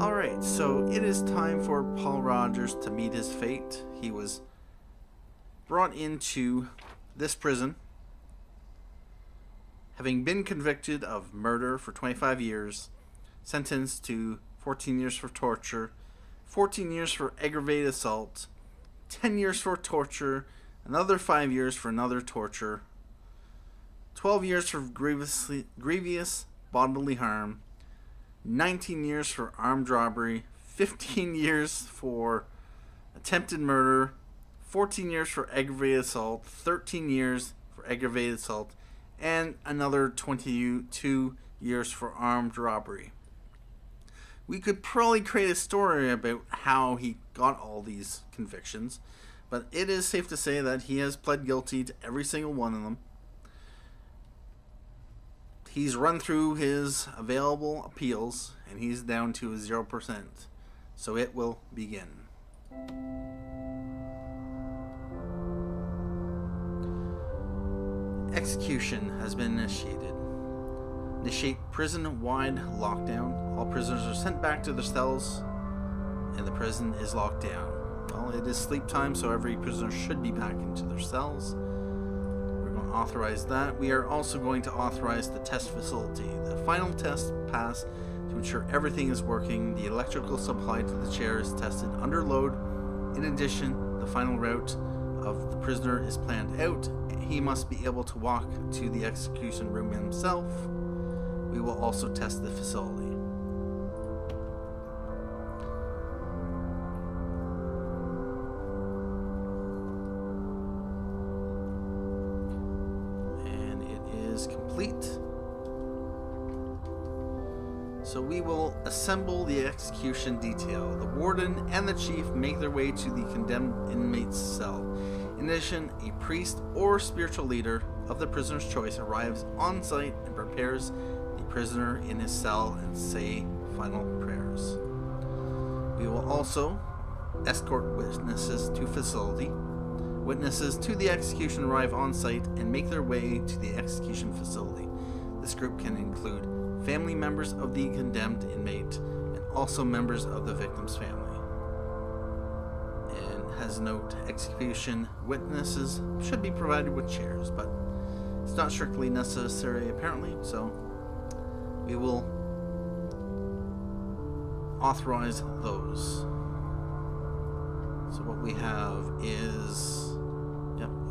Alright, so it is time for Paul Rogers to meet his fate. He was brought into this prison, having been convicted of murder for 25 years, sentenced to 14 years for torture, 14 years for aggravated assault, 10 years for torture, another 5 years for another torture, 12 years for grievous bodily harm, 19 years for armed robbery, 15 years for attempted murder, 14 years for aggravated assault, 13 years for aggravated assault, and another 22 years for armed robbery. We could probably create a story about how he got all these convictions, but it is safe to say that he has pled guilty to every single one of them. He's run through his available appeals, and he's down to 0%. So it will begin. Execution has been initiated. Initiate prison-wide lockdown. All prisoners are sent back to their cells, and the prison is locked down. Well, it is sleep time, so every prisoner should be back into their cells. Authorize that. We are also going to authorize the test facility. The final test pass to ensure everything is working. The electrical supply to the chair is tested under load. In addition, the final route of the prisoner is planned out. He must be able to walk to the execution room himself. We will also test the facility. Complete. So we will assemble the execution detail. The warden and the chief make their way to the condemned inmate's cell. In addition, a priest or spiritual leader of the prisoner's choice arrives on site and prepares the prisoner in his cell and say final prayers. We will also escort witnesses to facility. Witnesses to the execution arrive on site and make their way to the execution facility. This group can include family members of the condemned inmate and also members of the victim's family. And has a note, execution witnesses should be provided with chairs, but it's not strictly necessary apparently, so we will authorize those. So what we have is,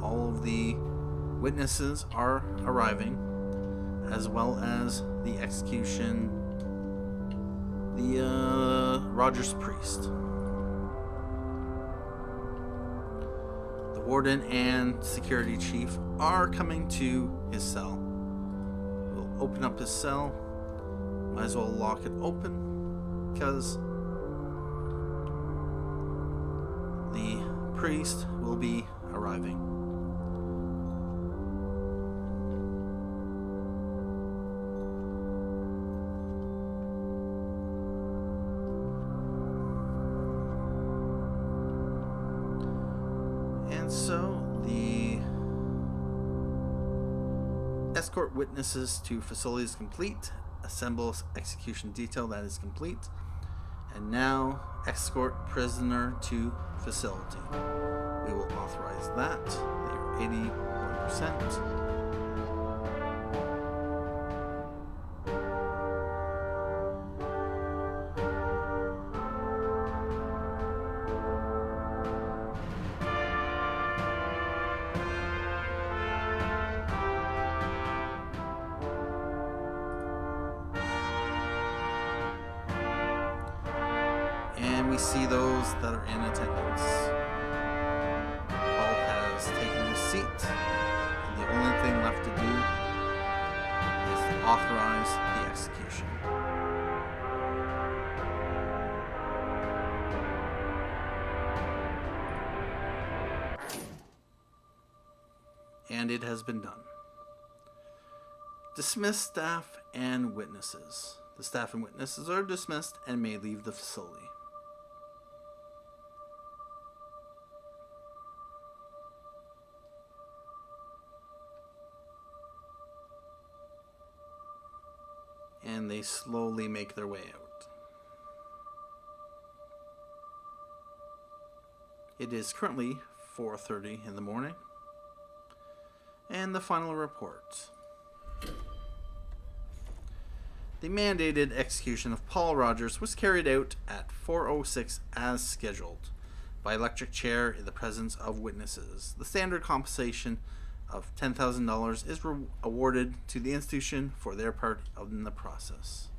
all of the witnesses are arriving, as well as the execution, the Rogers priest. The warden and security chief are coming to his cell. We'll open up his cell. Might as well lock it open, because the priest will be arriving. And so the escort witnesses to facility is complete. Assemble execution detail, that is complete. And now escort prisoner to facility. We will authorize that. They are 81%. And we see those that are in attendance. Paul has taken his seat, and the only thing left to do is to authorize the execution. And it has been done. Dismiss staff and witnesses. The staff and witnesses are dismissed and may leave the facility. And they slowly make their way out. It is currently 4:30 in the morning. And the final report. The mandated execution of Paul Rogers was carried out at 4:06 as scheduled by electric chair in the presence of witnesses. The standard compensation of $10,000 is awarded to the institution for their part in the process.